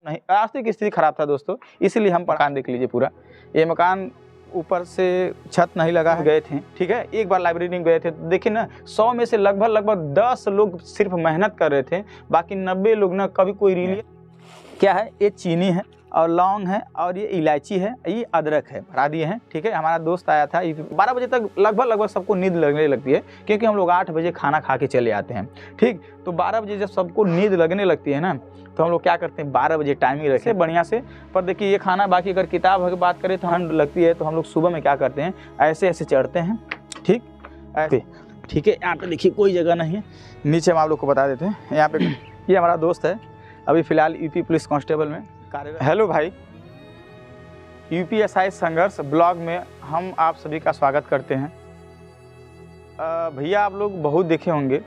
नहीं, आर्थिक स्थिति खराब था दोस्तों, इसलिए हम मकान देख लीजिए पूरा। ये मकान ऊपर से छत नहीं लगा है, गए थे, ठीक है। एक बार लाइब्रेरी में गए थे, देखिए ना 100 में से लगभग 10 लोग सिर्फ मेहनत कर रहे थे, बाकी 90 लोग ना कभी कोई रील। क्या है, ये चीनी है और लौंग है और ये इलायची है, ये अदरक है, भरा दिए हैं, ठीक है। हमारा दोस्त आया था, 12 बजे तक लगभग सबको नींद लगने लगती है, क्योंकि हम लोग 8 बजे खाना खा के चले आते हैं, ठीक। तो 12 बजे जब सबको नींद लगने लगती है ना, तो हम लोग क्या करते हैं 12 बजे टाइमिंग रखें बढ़िया से। पर देखिए ये खाना, बाकी अगर किताब की बात करें तो ठंड लगती है, तो हम लोग सुबह में क्या करते हैं, ऐसे ऐसे चढ़ते हैं, ठीक ऐसे, ठीक है। यहाँ पे देखिए कोई जगह नहीं है, नीचे हम आप लोग को बता देते हैं। यहाँ पे ये हमारा दोस्त है, अभी फ़िलहाल यूपी पुलिस कांस्टेबल में कार्यरत। हेलो भाई, यूपीएसआई संघर्ष ब्लॉग में हम आप सभी का स्वागत करते हैं। भैया आप लोग बहुत देखे होंगे,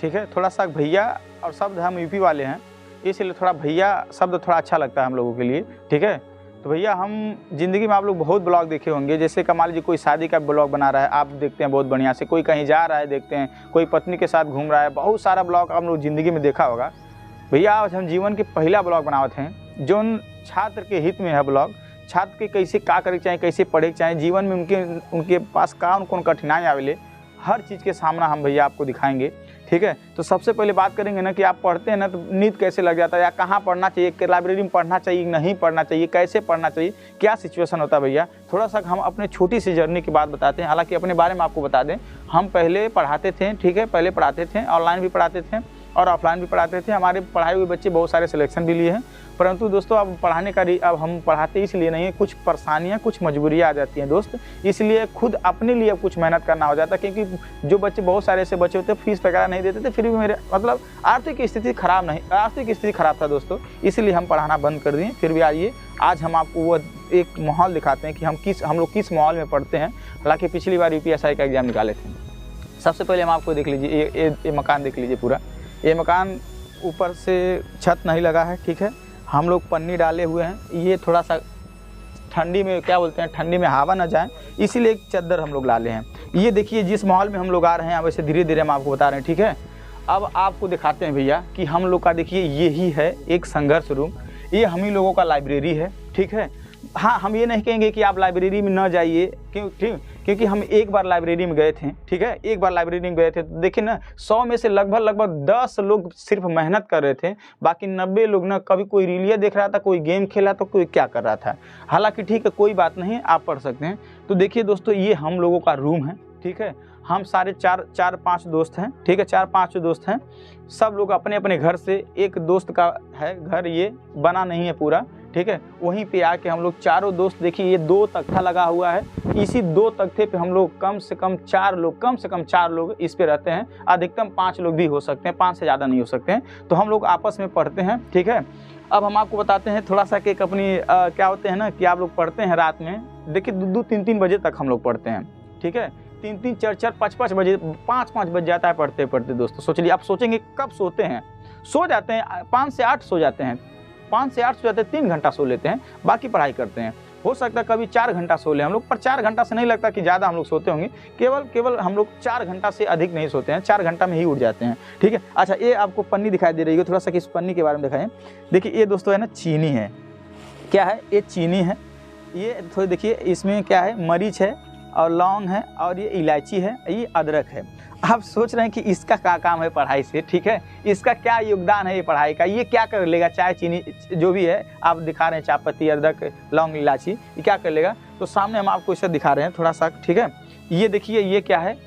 ठीक है। थोड़ा सा भैया और शब्द हम यूपी वाले हैं, इसलिए थोड़ा भैया शब्द थोड़ा अच्छा लगता है हम लोगों के लिए, ठीक है। तो भैया हम ज़िंदगी में आप लोग बहुत ब्लॉग देखे होंगे, जैसे कमाल लीजिए कोई शादी का ब्लॉग बना रहा है, आप देखते हैं बहुत बढ़िया से, कोई कहीं जा रहा है देखते हैं, कोई पत्नी के साथ घूम रहा है, बहुत सारा ब्लॉग आप लोग ज़िंदगी में देखा होगा। भैया आज हम जीवन के पहला ब्लॉग बनावत हैं, जो छात्र के हित में है ब्लॉग। छात्र के कैसे का करे चाहे, कैसे पढ़े चाहे, जीवन में उनके पास कौन कठिनाई आवेले, हर चीज़ के सामना हम भैया आपको दिखाएंगे, ठीक है। तो सबसे पहले बात करेंगे ना कि आप पढ़ते हैं ना तो नींद कैसे लग जाता है, या कहाँ पढ़ना चाहिए, लाइब्रेरी में पढ़ना चाहिए, नहीं पढ़ना चाहिए, कैसे पढ़ना चाहिए, क्या सिचुएशन होता है भैया। थोड़ा सा हम अपने छोटी सी जर्नी की बात बताते हैं। हालांकि अपने बारे में आपको बता दें, हम पहले पढ़ाते थे, ठीक है, पहले पढ़ाते थे, ऑनलाइन भी पढ़ाते थे और ऑफलाइन भी पढ़ाते थे। हमारे पढ़ाए हुए बच्चे बहुत सारे सिलेक्शन भी लिए हैं, परंतु दोस्तों अब पढ़ाने का अब हम पढ़ाते इसलिए नहीं है, कुछ परेशानियां, कुछ मजबूरियां आ जाती हैं दोस्त, इसलिए खुद अपने लिए कुछ मेहनत करना हो जाता है। क्योंकि जो बच्चे, बहुत सारे ऐसे बच्चे होते, फीस वगैरह नहीं देते थे, फिर भी मेरे मतलब आर्थिक स्थिति खराब था दोस्तों, इसलिए हम पढ़ाना बंद कर दिए। फिर भी आइए आज हम आपको वो एक माहौल दिखाते हैं कि हम लोग किस माहौल में पढ़ते हैं। हालाँकि पिछली बार यूपीएसआई का एग्जाम निकाले थे। सबसे पहले हम आपको देख लीजिए, ये मकान देख लीजिए पूरा। ये मकान ऊपर से छत नहीं लगा है, ठीक है। हम लोग पन्नी डाले हुए हैं, ये थोड़ा सा ठंडी में, क्या बोलते हैं, ठंडी में हवा ना जाए, इसीलिए एक चद्दर हम लोग डाले हैं। ये देखिए जिस माहौल में हम लोग आ रहे हैं, वैसे धीरे धीरे हम आपको बता रहे हैं, ठीक है। अब आपको दिखाते हैं भैया कि हम लोग का, देखिए यही है एक संघर्ष रूम, ये हम ही लोगों का लाइब्रेरी है, ठीक है। हाँ, हम ये नहीं कहेंगे कि आप लाइब्रेरी में न जाइए, क्योंकि हम एक बार लाइब्रेरी में गए थे, ठीक है। एक बार लाइब्रेरी में गए थे, तो देखिए ना 100 में से लगभग 10 लोग सिर्फ मेहनत कर रहे थे, बाकी 90 लोग ना कभी कोई रीलिया देख रहा था, कोई गेम खेला, तो कोई क्या कर रहा था। हालांकि ठीक है, कोई बात नहीं, आप पढ़ सकते हैं। तो देखिए दोस्तों, ये हम लोगों का रूम है, ठीक है। हम सारे चार पाँच दोस्त हैं, ठीक है, 4-5 दोस्त हैं। सब लोग अपने अपने घर से, एक दोस्त का है घर, ये बना नहीं है पूरा, ठीक है, वहीं पे आके हम लोग चारों दोस्त, देखिए ये 2 तख्ता लगा हुआ है, इसी 2 तख्ते पे हम लोग कम से कम 4 लोग इस पे रहते हैं। अधिकतम 5 लोग भी हो सकते हैं, 5 से ज़्यादा नहीं हो सकते हैं। तो हम लोग आपस में पढ़ते हैं, ठीक है। अब हम आपको बताते हैं थोड़ा सा कि अपनी क्या होते हैं ना कि आप लोग पढ़ते हैं रात में, देखिए 2-2, 3-3 बजे तक हम लोग पढ़ते हैं, ठीक है। 3-3, 4-4, 5-5 बजे, 5-5 बज जाता है पढ़ते पढ़ते दोस्तों। सोच लीजिए, आप सोचेंगे कब सोते हैं, सो जाते हैं 5 से 8 सो जाते हैं, 5 से 8 सो जाते हैं, 3 घंटा सो लेते हैं, बाकी पढ़ाई करते हैं। हो सकता है कभी 4 घंटा सो लें हम लोग, पर 4 घंटा से नहीं लगता कि ज़्यादा हम लोग सोते होंगे, केवल हम लोग 4 घंटा से अधिक नहीं सोते हैं, 4 घंटा में ही उठ जाते हैं, ठीक है। अच्छा, ये आपको पन्नी दिखाई दे रही है, थोड़ा सा इस पन्नी के बारे में दिखाएं। देखिए ये दोस्तों है ना, चीनी है। क्या है, ये चीनी है। ये थोड़ी देखिए, इसमें क्या है, मरीच है और लौंग है और ये इलायची है, ये अदरक है। आप सोच रहे हैं कि इसका क्या काम है पढ़ाई से, ठीक है, इसका क्या योगदान है ये पढ़ाई का, ये क्या कर लेगा, चाय चीनी जो भी है आप दिखा रहे हैं, चाय पत्ती, अदरक, लौंग, इलायची, ये क्या कर लेगा। तो सामने हम आपको इसे दिखा रहे हैं थोड़ा सा, ठीक है। ये देखिए, ये क्या है,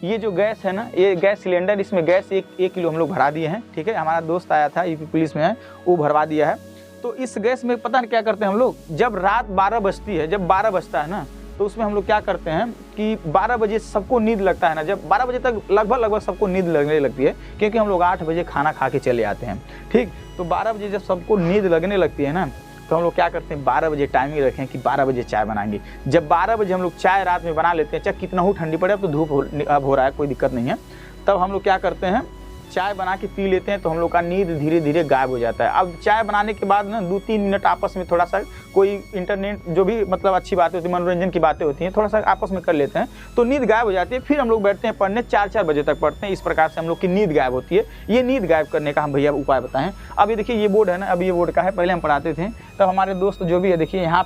ये जो गैस है ना, ये गैस सिलेंडर, इसमें गैस 1 किलो हम लोग भरा दिए हैं, ठीक है। हमारा दोस्त आया था, यूपी पुलिस में है, वो भरवा दिया है। तो इस गैस में पता नहीं क्या करते हैं हम लोग, जब रात 12 बजती है, जब 12 बजता है ना, तो उसमें हम लोग क्या करते हैं कि 12 बजे सबको नींद लगता है ना, जब 12 बजे तक लगभग सबको नींद लगने लगती है, क्योंकि हम लोग 8 बजे खाना खा के चले आते हैं, ठीक। तो 12 बजे जब सबको नींद लगने लगती है ना, तो हम लोग क्या करते हैं, 12 बजे टाइमिंग रखें कि 12 बजे चाय बनाएंगे। जब 12 बजे हम लोग चाय रात में बना लेते हैं, चाहे कितना हो ठंडी पड़े, अब तो धूप अब हो रहा है, कोई दिक्कत नहीं है, तब हम लोग क्या करते हैं, चाय बना के पी लेते हैं तो हम लोग का नींद धीरे धीरे गायब हो जाता है। अब चाय बनाने के बाद ना 2-3 मिनट आपस में थोड़ा सा कोई इंटरनेट जो भी मतलब अच्छी बातें होती है, मनोरंजन की बातें होती हैं, थोड़ा सा आपस में कर लेते हैं तो नींद गायब हो जाती है। फिर हम लोग बैठते हैं पढ़ने, 4-4 बजे तक पढ़ते हैं। इस प्रकार से हम लोग की नींद गायब होती है। ये नींद गायब करने का हम भैया उपाय बताएं। अब ये देखिए ये बोर्ड है ना, अब ये बोर्ड का है, पहले हम पढ़ाते थे तब हमारे दोस्त जो भी है देखिए यहाँ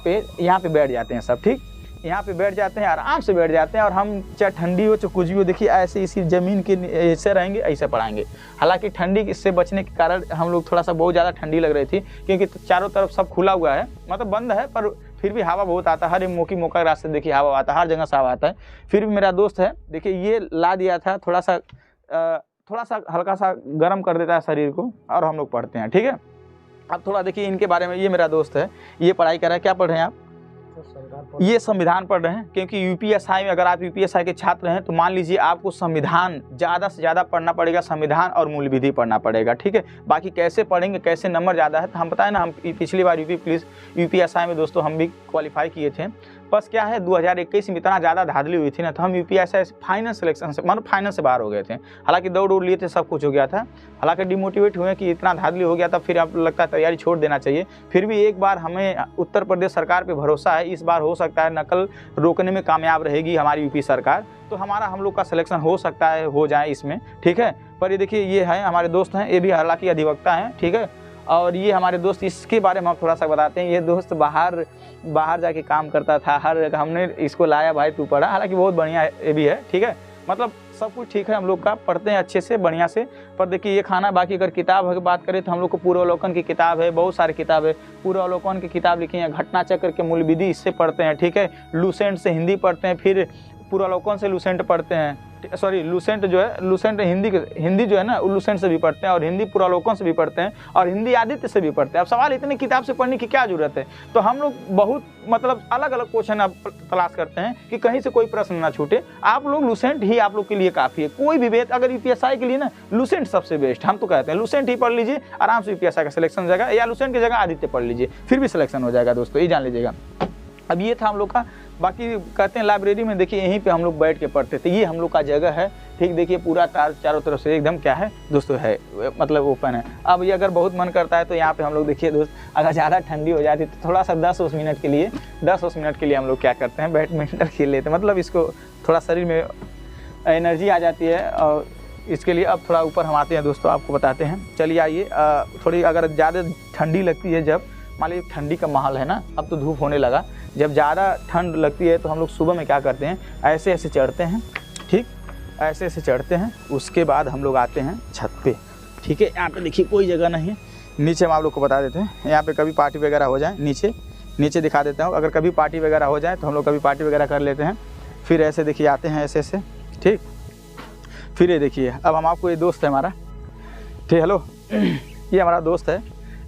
पे बैठ जाते हैं सब, ठीक, यहाँ पे बैठ जाते हैं, आराम से बैठ जाते हैं और हम चाहे ठंडी हो चाहे कुछ भी हो देखिए ऐसे इसी ज़मीन के ऐसे रहेंगे, ऐसे पढ़ाएंगे। हालांकि ठंडी से बचने के कारण हम लोग थोड़ा सा बहुत ज़्यादा ठंडी लग रही थी क्योंकि चारों तरफ सब खुला हुआ है, मतलब बंद है पर फिर भी हवा बहुत आता है। हर एक मौका रास्ते देखिए हवा आता है, हर जगह से हवा आता है। फिर भी मेरा दोस्त है देखिए ये ला दिया था, थोड़ा सा हल्का सा गर्म कर देता है शरीर को और हम लोग पढ़ते हैं, ठीक है। अब थोड़ा देखिए इनके बारे में, ये मेरा दोस्त है, ये पढ़ाई कर रहा है। क्या पढ़ रहे हैं आप? ये संविधान पढ़ रहे हैं क्योंकि यूपीएसआई में अगर आप यूपीएसआई के छात्र हैं तो मान लीजिए आपको संविधान ज़्यादा से ज़्यादा पढ़ना पड़ेगा, संविधान और मूल विधि पढ़ना पड़ेगा, ठीक है। बाकी कैसे पढ़ेंगे, कैसे नंबर ज़्यादा है तो हम बताएं ना, हम पिछली बार यूपीएसआई में दोस्तों हम भी क्वालिफाई किए थे। बस क्या है 2021 में इतना ज़्यादा धांधली हुई थी ना तो हम यूपीएसआई फाइनल सिलेक्शन से मतलब फाइनल से बाहर हो गए थे। हालांकि दौड़ लिए थे, सब कुछ हो गया था, हालांकि डिमोटिवेट हुए कि इतना धांधली हो गया था, फिर अब लगता है तैयारी छोड़ देना चाहिए। फिर भी एक बार हमें उत्तर प्रदेश सरकार पे भरोसा है, इस बार हो सकता है नकल रोकने में कामयाब रहेगी हमारी यूपी सरकार, तो हम लोग का सिलेक्शन हो सकता है, हो जाए इसमें, ठीक है। पर ये देखिए ये है हमारे दोस्त हैं, ये भी हालांकि अधिवक्ता हैं, ठीक है। और ये हमारे दोस्त, इसके बारे में हम थोड़ा सा बताते हैं। ये दोस्त बाहर जाके काम करता था, हर जगह हमने इसको लाया, भाई तू पढ़ा, हालांकि बहुत बढ़िया ये भी है, ठीक है। मतलब सब कुछ ठीक है, हम लोग का पढ़ते हैं अच्छे से, बढ़िया से। पर देखिए ये खाना, बाकी अगर किताब की बात करें तो हम लोग को पूर्वावलोकन की किताब है, बहुत सारी किताब है। पूर्वावलोकन की किताब लिखी है, घटना चक्र के मूल विधि इससे पढ़ते हैं, ठीक है। लूसेंट से हिंदी पढ़ते हैं, फिर पूर्वावलोकन से लूसेंट पढ़ते हैं, सॉरी लूसेंट जो है, लूसेंट हिंदी जो है ना वो लूसेंट से भी पढ़ते हैं और हिंदी पूर्वावलोकन से भी पढ़ते हैं और हिंदी आदित्य से भी पढ़ते हैं। अब सवाल इतनी किताब से पढ़ने की क्या जरूरत है, तो हम लोग बहुत मतलब अलग अलग क्वेश्चन अब तलाश करते हैं कि कहीं से कोई प्रश्न ना छूटे। आप लोग लूसेंट ही आप लोग के लिए काफ़ी है, कोई भी वेद अगर यूपीएसआई के लिए ना लूसेंट सबसे बेस्ट, हम तो कहते हैं लूसेंट ही पढ़ लीजिए, आराम से यूपीएसआई का सिलेक्शन हो जाएगा, या लूसेंट की जगह आदित्य पढ़ लीजिए फिर भी सिलेक्शन हो जाएगा दोस्तों, ये जान लीजिएगा। अब ये था हम लोग का, बाकी कहते हैं लाइब्रेरी में देखिए यहीं पे हम लोग बैठ के पढ़ते थे, ये हम लोग का जगह है, ठीक। देखिए पूरा चारों तरफ से एकदम क्या है दोस्तों है, मतलब ओपन है। अब ये अगर बहुत मन करता है तो यहाँ पे हम लोग देखिए दोस्त, अगर ज़्यादा ठंडी हो जाती है तो थोड़ा सा 10-20 मिनट के लिए हम लोग क्या करते हैं, बैडमिंटन खेल लेते हैं, मतलब इसको थोड़ा शरीर में एनर्जी आ जाती है। और इसके लिए अब थोड़ा ऊपर हम आते हैं दोस्तों, आपको बताते हैं। चलिए आइए, थोड़ी अगर ज़्यादा ठंडी लगती है, जब मान लीजिए ठंडी का माहौल है ना, अब तो धूप होने लगा, जब ज़्यादा ठंड लगती है तो हम लोग सुबह में क्या करते हैं, ऐसे चढ़ते हैं, ठीक, ऐसे चढ़ते हैं। उसके बाद हम लोग आते हैं छत पे, ठीक है। यहाँ पे देखिए कोई जगह नहीं है, नीचे हम आप लोग को बता देते हैं। यहाँ पे कभी पार्टी वगैरह हो जाए, नीचे दिखा देता हूँ, अगर कभी पार्टी वगैरह हो जाए तो हम लोग कभी पार्टी वगैरह कर लेते हैं। फिर ऐसे देखिए आते हैं ऐसे, ठीक। फिर ये देखिए, अब हम आपको, ये दोस्त है हमारा, ठीक, हेलो, ये हमारा दोस्त है,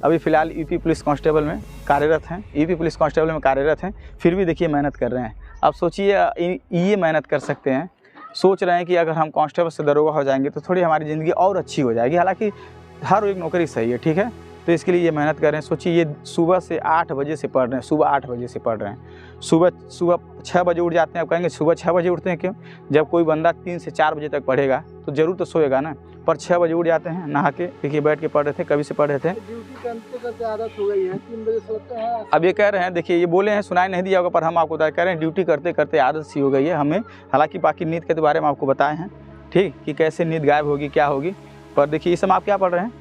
अभी फ़िलहाल यूपी पुलिस कांस्टेबल में कार्यरत हैं, फिर भी देखिए मेहनत कर रहे हैं। अब सोचिए ये मेहनत कर सकते हैं, सोच रहे हैं कि अगर हम कांस्टेबल से दरोगा हो जाएंगे तो थोड़ी हमारी ज़िंदगी और अच्छी हो जाएगी। हालांकि हर एक नौकरी सही है, ठीक है, तो इसके लिए ये मेहनत कर रहे हैं। सोचिए ये सुबह से 8 बजे से पढ़ रहे हैं, सुबह 8 बजे से पढ़ रहे हैं, सुबह 6 बजे उठ जाते हैं। आप कहेंगे सुबह 6 बजे उठते हैं क्यों? जब कोई बंदा 3 से 4 बजे तक पढ़ेगा तो ज़रूर तो सोएगा ना, पर 6 बजे उठ जाते हैं, नहा के देखिए बैठ के पढ़ रहे थे, कभी से पढ़ रहे थे। ड्यूटी करते आदत हो गई है, 3 बजे से लगता है। अब ये कह रहे हैं, देखिए ये बोले हैं, सुनाई नहीं दिया होगा पर हम आपको बता कह रहे हैं, ड्यूटी करते करते आदत सी हो गई है हमें। हालांकि बाकी नींद के बारे में आपको बताए हैं, ठीक, कि कैसे नींद गायब होगी, क्या होगी। पर देखिए इस समय आप क्या पढ़ रहे हैं,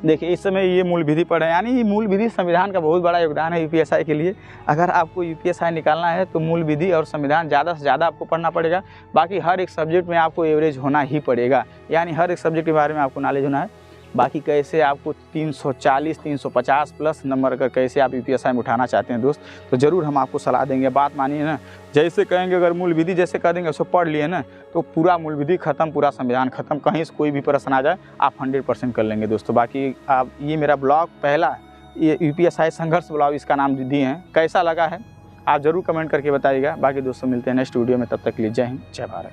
देखिए इस समय ये मूल विधि पढ़ रहे हैं, यानी ये मूल विधि संविधान का बहुत बड़ा योगदान है यूपीएसआई के लिए। अगर आपको यूपीएसआई निकालना है तो मूल विधि और संविधान ज़्यादा से ज़्यादा आपको पढ़ना पड़ेगा। बाकी हर एक सब्जेक्ट में आपको एवरेज होना ही पड़ेगा, यानी हर एक सब्जेक्ट के बारे में आपको नॉलेज होना है। बाकी कैसे आपको 340-350 प्लस नंबर का कैसे आप यूपीएसआई में उठाना चाहते हैं दोस्त, तो ज़रूर हम आपको सलाह देंगे। बात मानिए ना, जैसे कहेंगे, अगर मूल विधि जैसे कह देंगे उसको पढ़ लिए ना तो पूरा मूल विधि खत्म, पूरा संविधान खत्म, कहीं से कोई भी प्रश्न आ जाए आप 100% कर लेंगे दोस्तों। बाकी आप, ये मेरा ब्लॉग पहला, ये यूपीएसआई संघर्ष ब्लॉग इसका नाम दिए हैं, कैसा लगा है आप ज़रूर कमेंट करके बताइएगा। बाकी दोस्तों मिलते हैं नेक्स्ट वीडियो में, तब तक के लिए जय हिंद, जय भारत।